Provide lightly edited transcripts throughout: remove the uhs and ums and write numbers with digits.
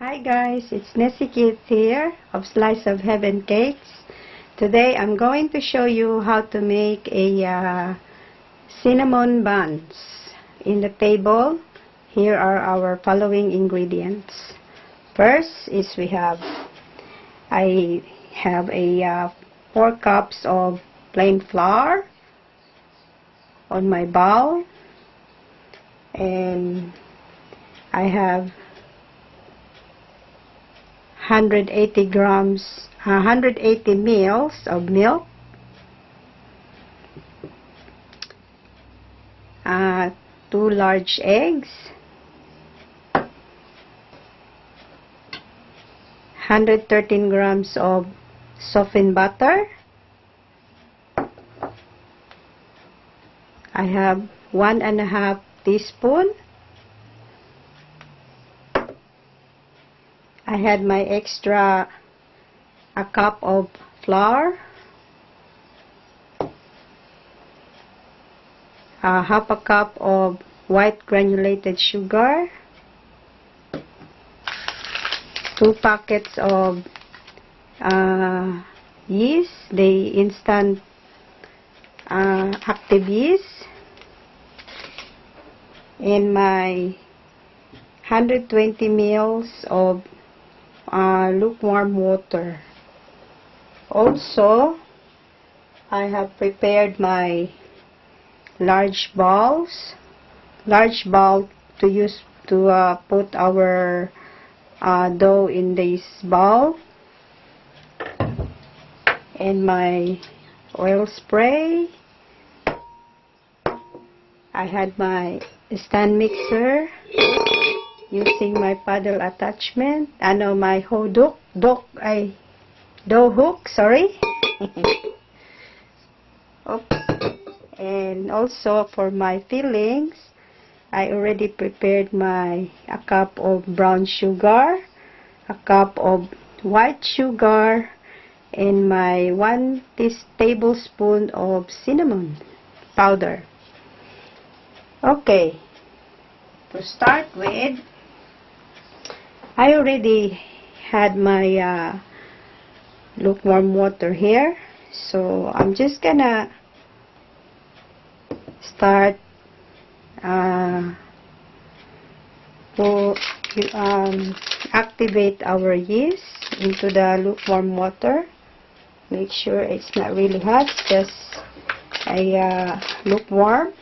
Hi guys, it's Nessie Kit here of Slice of Heaven Cakes. Today I'm going to show you how to make a cinnamon buns. In the table, here are our following ingredients. First is I have 4 cups of plain flour on my bowl, and I have 180 ml of milk, 2 large eggs, 113 grams of softened butter. I have 1.5 teaspoon. I had my extra a cup of flour, half a cup of white granulated sugar, 2 packets of yeast, the instant active yeast, and my 120 ml of lukewarm water. Also, I have prepared my large bowl to use to put our dough in this bowl, and my oil spray. I had my stand mixer using my paddle attachment. My dough hook, sorry. And also for my fillings, I already prepared a cup of brown sugar, a cup of white sugar, and my 1 tablespoon of cinnamon powder. Okay, to start with, I already had my lukewarm water here, so I'm just gonna start to activate our yeast into the lukewarm water. Make sure it's not really hot, just lukewarm.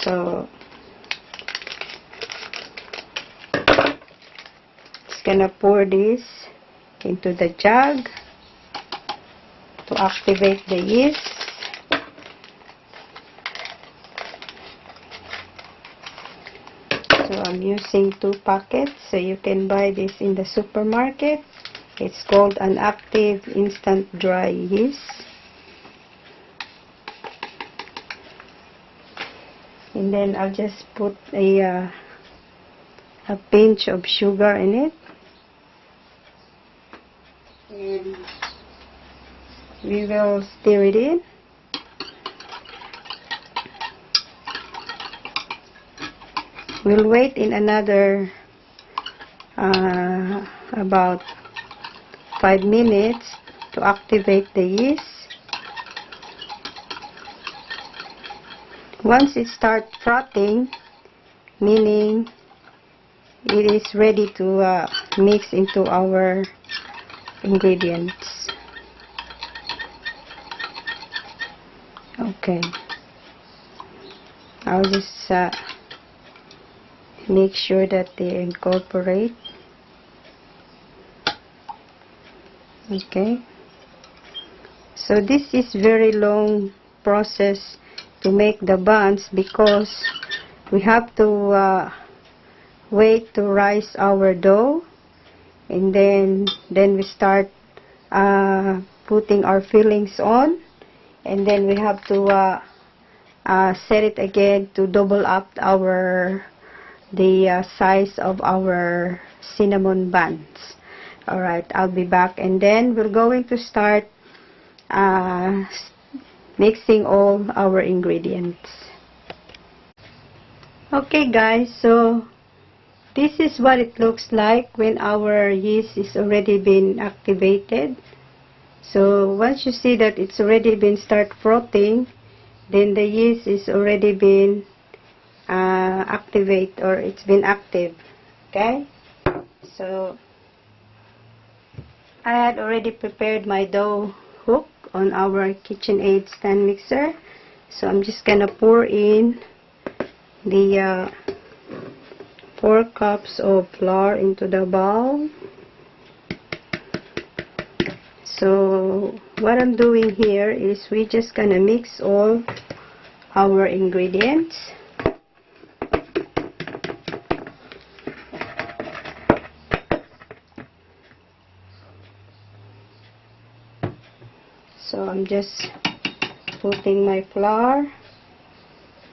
So just gonna pour this into the jug to activate the yeast. So I'm using 2 packets, so you can buy this in the supermarket. It's called an active instant dry yeast. And then I'll just put a pinch of sugar in it, and we will stir it in. We'll wait in another about 5 minutes to activate the yeast. Once it starts frothing, meaning it is ready to mix into our ingredients. Okay, I'll just make sure that they incorporate. Okay, so this is very long process to make the buns, because we have to wait to rise our dough, and then we start putting our fillings on, and then we have to set it again to double up the size of our cinnamon buns. Alright, I'll be back, and then we're going to start mixing all our ingredients. Okay guys, so this is what it looks like when our yeast is already been activated. So once you see that it's already been start frothing, then the yeast is already been activate, or it's been active. Okay, so I had already prepared my dough hook on our KitchenAid stand mixer. So I'm just gonna pour in the 4 cups of flour into the bowl. So what I'm doing here is we're just gonna mix all our ingredients. So I'm just putting my flour,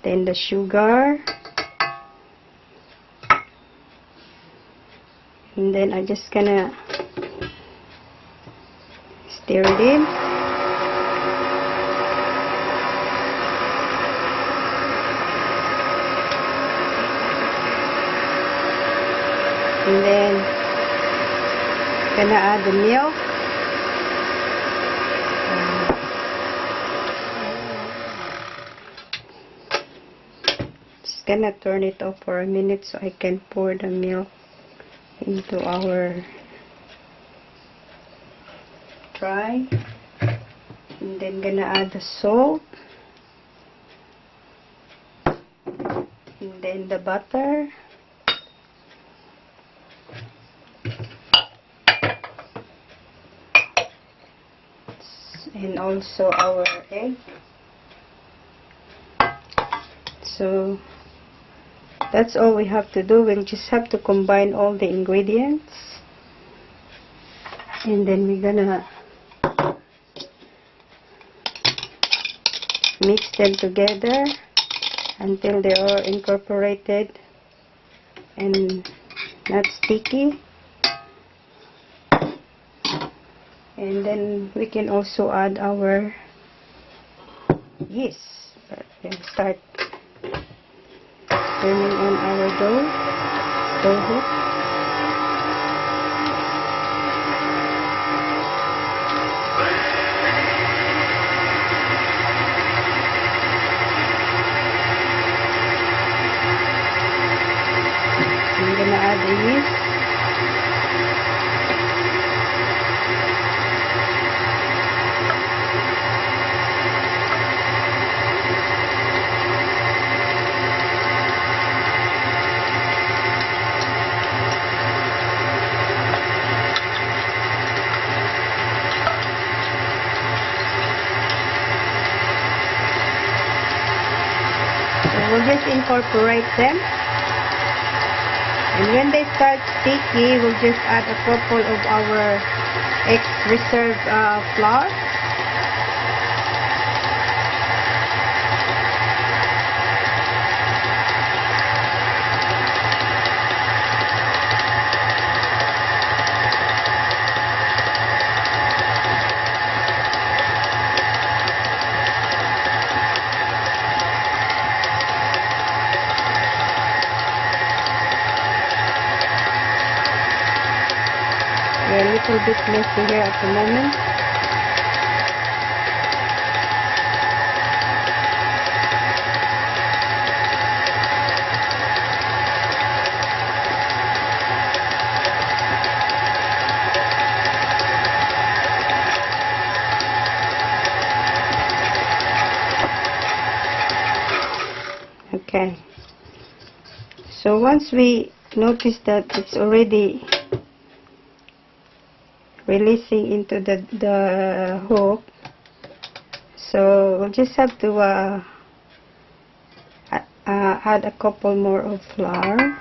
then the sugar, and then I'm just gonna stir it in. And then gonna add the milk. Just gonna turn it off for a minute so I can pour the milk into our tray. And then gonna add the salt, and then the butter, and also our egg. So that's all we have to do. We'll just have to combine all the ingredients, and then we're gonna mix them together until they are incorporated and not sticky. And then we can also add our yeast. Then start turning on our dough hook. I'm gonna add the yeast. We'll just incorporate them, and when they start sticky, we'll just add a couple of our reserved flour. We're a little bit messy here at the moment. Okay. So once we notice that it's already releasing into the hook, so we'll just have to add a couple more of flour.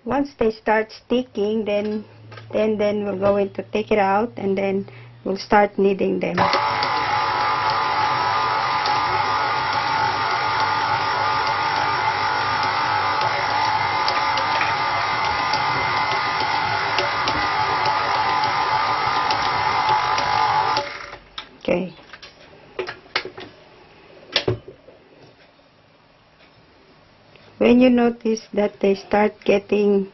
Once they start sticking, then we're going to take it out, and then we'll start kneading them. Okay. when you notice that they start getting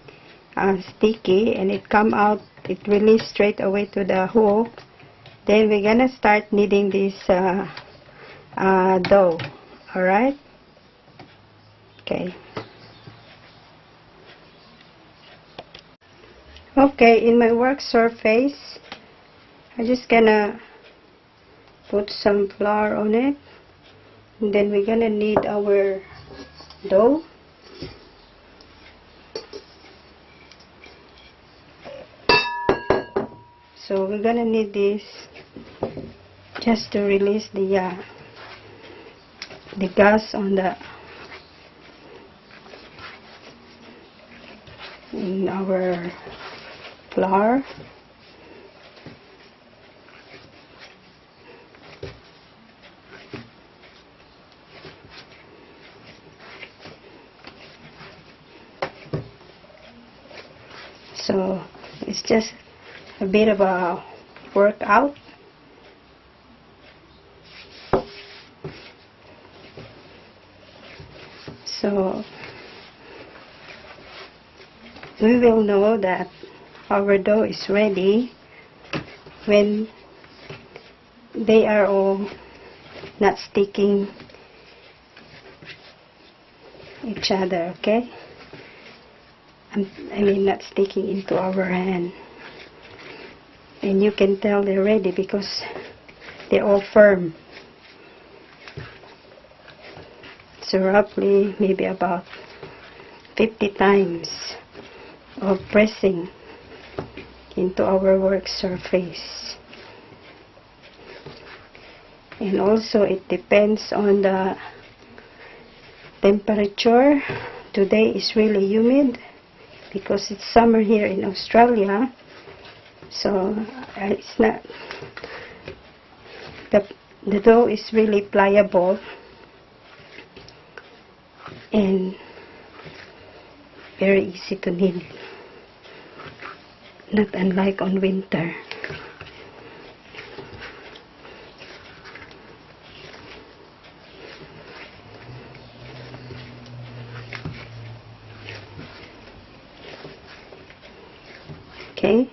sticky and it come out, it release straight away to the hole, then we're gonna start kneading this dough. Alright? Okay. Okay, in my work surface, I'm just gonna put some flour on it, and then we're gonna knead our dough. So we're gonna knead this just to release the gas on in our flour. So it's just a bit of a workout. So we will know that our dough is ready when they are all not sticking each other, okay? I mean, not sticking into our hand. And you can tell they're ready because they're all firm. So roughly maybe about 50 times of pressing into our work surface. And also it depends on the temperature. Today is really humid because it's summer here in Australia. So it's not, the dough is really pliable and very easy to knead, not unlike on winter. Okay.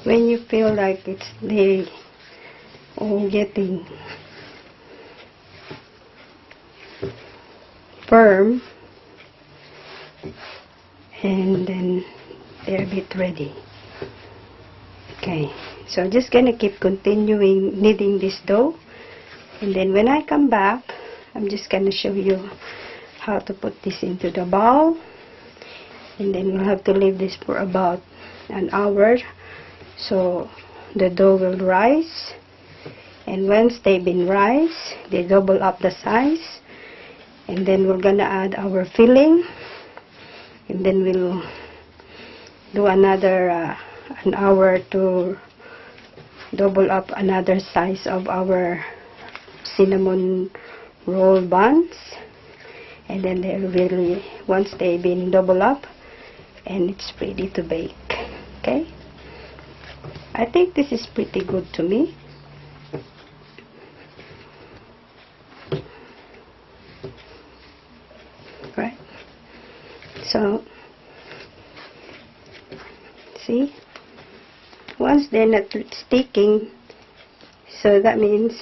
When you feel like they all getting firm, and then they're a bit ready. Okay, so just gonna keep continuing kneading this dough, and then when I come back, I'm just gonna show you how to put this into the bowl, and then we'll have to leave this for about an hour so the dough will rise. And once they've been rise, they double up the size, and then we're gonna add our filling, and then we'll do another an hour to double up another size of our cinnamon roll buns, and then they're really, once they've been double up, and it's ready to bake. Okay, I think this is pretty good to me. Right, so see, once they're not sticking, so that means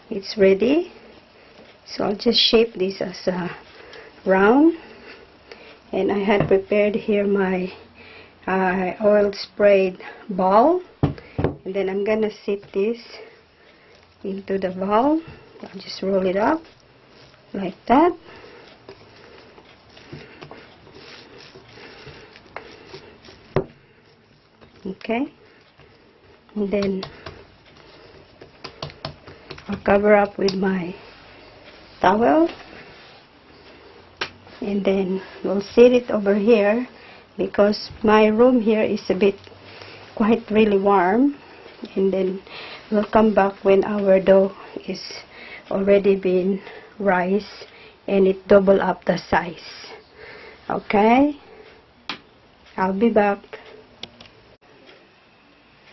it's ready. So I'll just shape this as a round, and I had prepared here my oil sprayed ball, and then I'm gonna sit this into the bowl. I'll just roll it up like that. Okay, and then I'll cover up with my towel, and then we'll set it over here because my room here is a bit quite really warm, and then we'll come back when our dough is already been rise and it double up the size. Okay, I'll be back.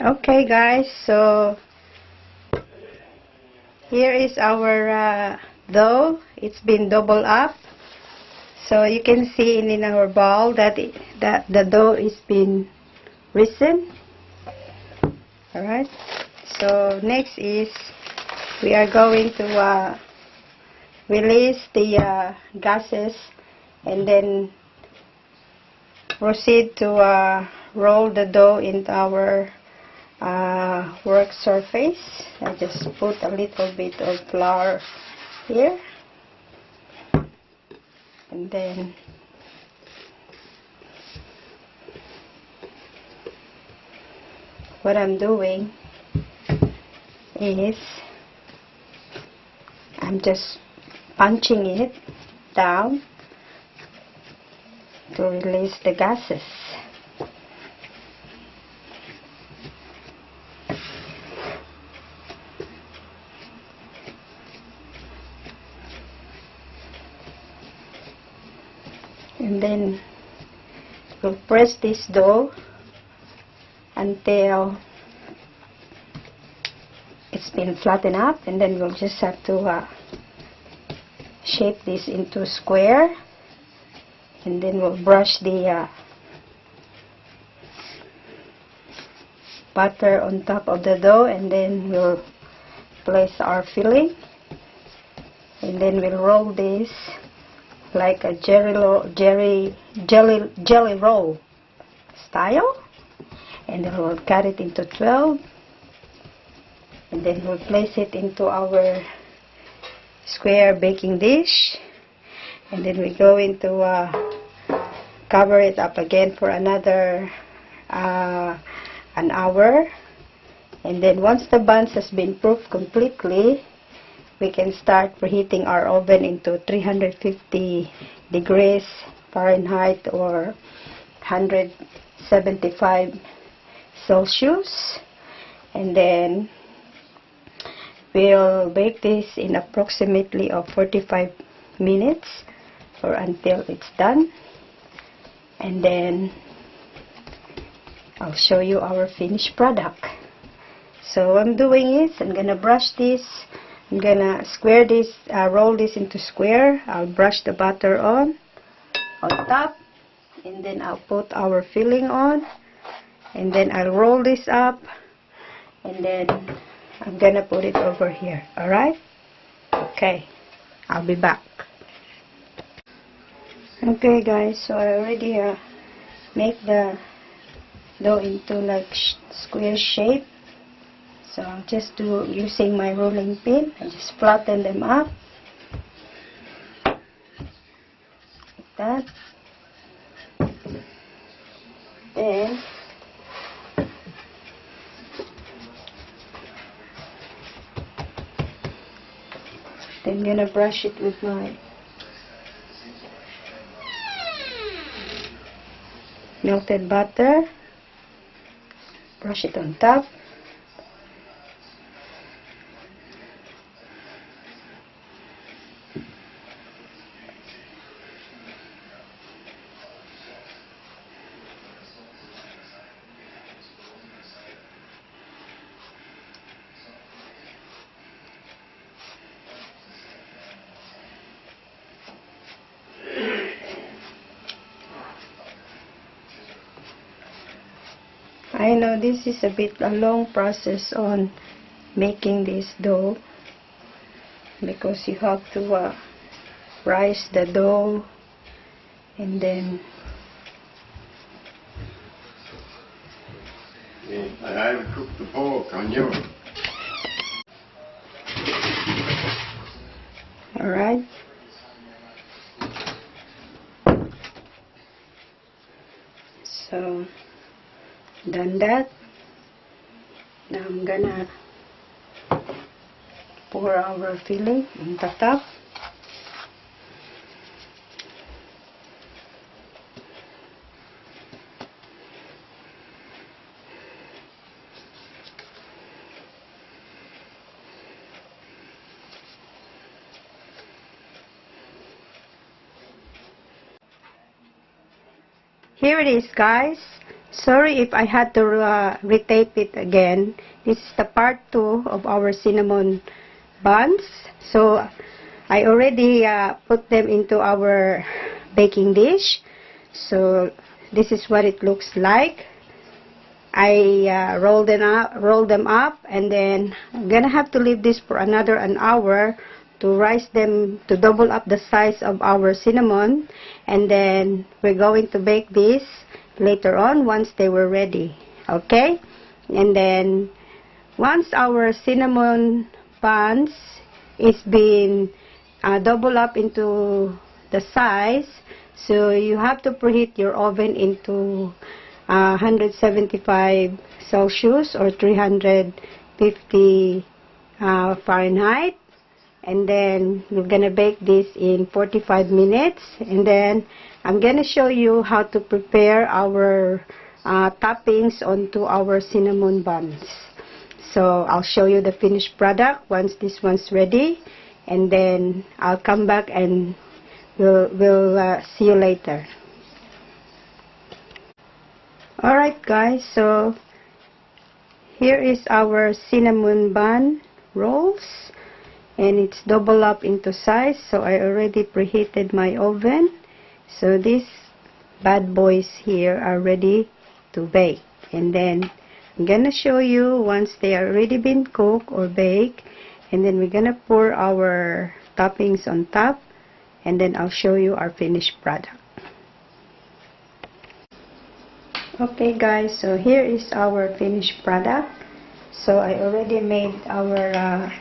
Okay guys, so here is our dough. It's been doubled up. So you can see in our bowl that the dough is been risen. Alright. So next is we are going to release the gases and then proceed to roll the dough into our work surface. I just put a little bit of flour here, and then what I'm doing is I'm just punching it down to release the gases. And then we'll press this dough until it's been flattened up, and then we'll just have to shape this into a square, and then we'll brush the butter on top of the dough, and then we'll place our filling, and then we'll roll this like a jelly roll style, and then we'll cut it into 12, and then we'll place it into our square baking dish, and then we're going to cover it up again for another an hour. And then once the buns has been proofed completely, we can start preheating our oven into 350 degrees Fahrenheit or 175 Celsius, and then we'll bake this in approximately of 45 minutes or until it's done, and then I'll show you our finished product. So what I'm doing is I'm gonna brush this. I'm gonna square this, roll this into square. I'll brush the butter on top, and then I'll put our filling on, and then I'll roll this up, and then I'm gonna put it over here. Alright? Okay, I'll be back. Okay guys, so I already make the dough into like square shape. So I'll just do using my rolling pin. I just flatten them up like that. Then I'm gonna brush it with my melted butter. Brush it on top. I know this is a long process on making this dough, because you have to rise the dough, and then I have cooked the pork on you. alright. So done that. Now I'm gonna pour our filling on the top. here it is, guys. Sorry if I had to retape it again. This is the part 2 of our cinnamon buns. So I already put them into our baking dish. So this is what it looks like. I roll them up, and then I'm gonna have to leave this for another an hour to rise them to double up the size of our cinnamon, and then we're going to bake this later on once they were ready. Okay, and then once our cinnamon buns is being double up into the size, so you have to preheat your oven into 175 Celsius or 350 Fahrenheit, and then we're gonna bake this in 45 minutes, and then I'm gonna show you how to prepare our toppings onto our cinnamon buns. So I'll show you the finished product once this one's ready, and then I'll come back and we'll see you later. Alright guys, so here is our cinnamon bun rolls, and it's double up into size. So I already preheated my oven, so these bad boys here are ready to bake. And then I'm gonna show you once they are already been cooked or baked, and then we're gonna pour our toppings on top, and then I'll show you our finished product. Okay guys, so here is our finished product. So I already made our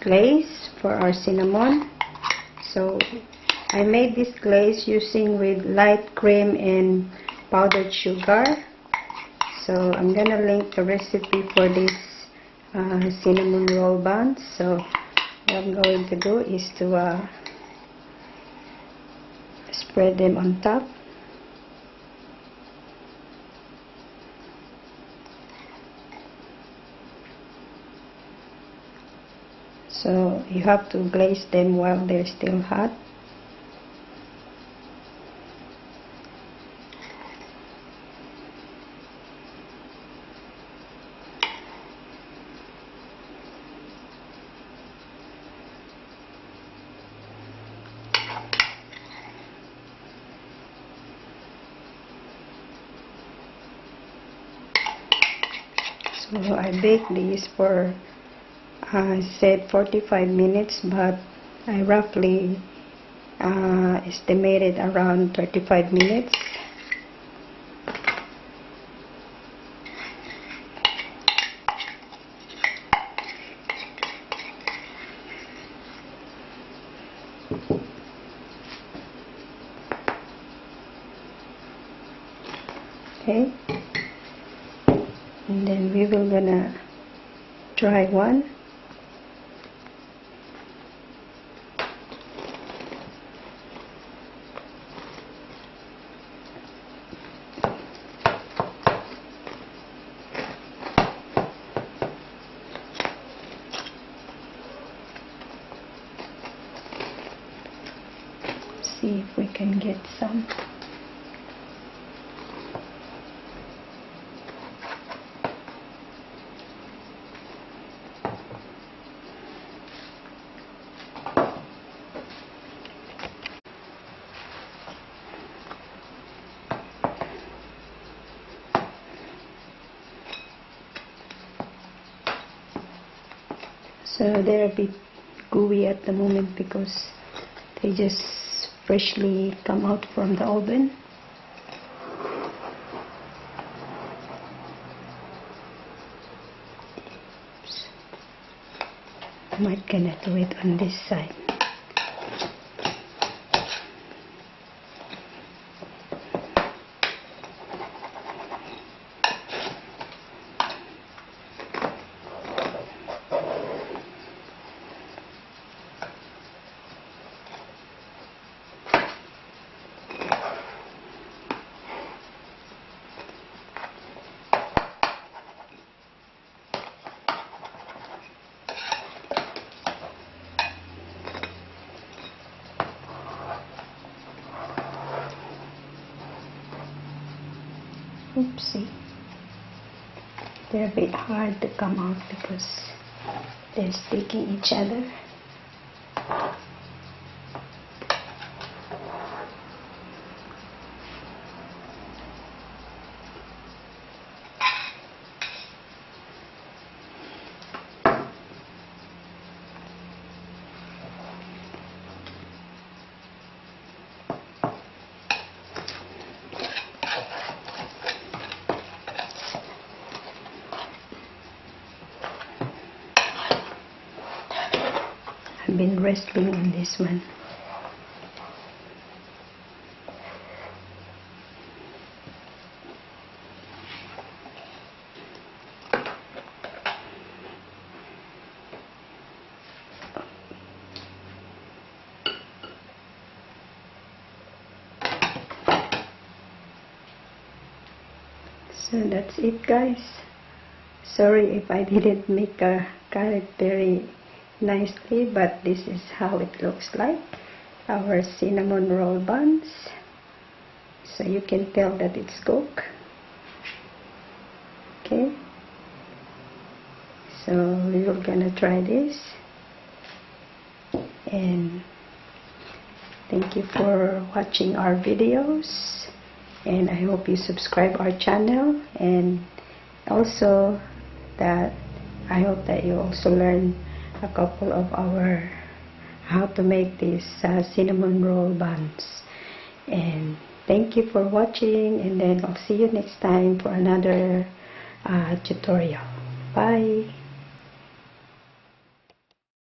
glaze for our cinnamon. So I made this glaze using with light cream and powdered sugar. So I'm gonna link the recipe for this cinnamon roll buns. So what I'm going to do is to spread them on top. So you have to glaze them while they're still hot. So I baked these for I said 45 minutes, but I roughly estimated around 35 minutes. Okay, and then we will gonna try one. See if we can get some. So they're a bit gooey at the moment because they just freshly come out from the oven. Oops. I might gonna do it on this side. Oopsie. They're a bit hard to come out because they're sticking each other. I've been wrestling on this one. So that's it, guys. Sorry if I didn't make cut it very nicely, but this is how it looks like, our cinnamon roll buns. So you can tell that it's cooked. Okay, so we're gonna try this, and thank you for watching our videos, and I hope you subscribe our channel, and also that I hope that you also learn a couple of our how to make these cinnamon roll buns. And thank you for watching, and then I'll see you next time for another tutorial. Bye.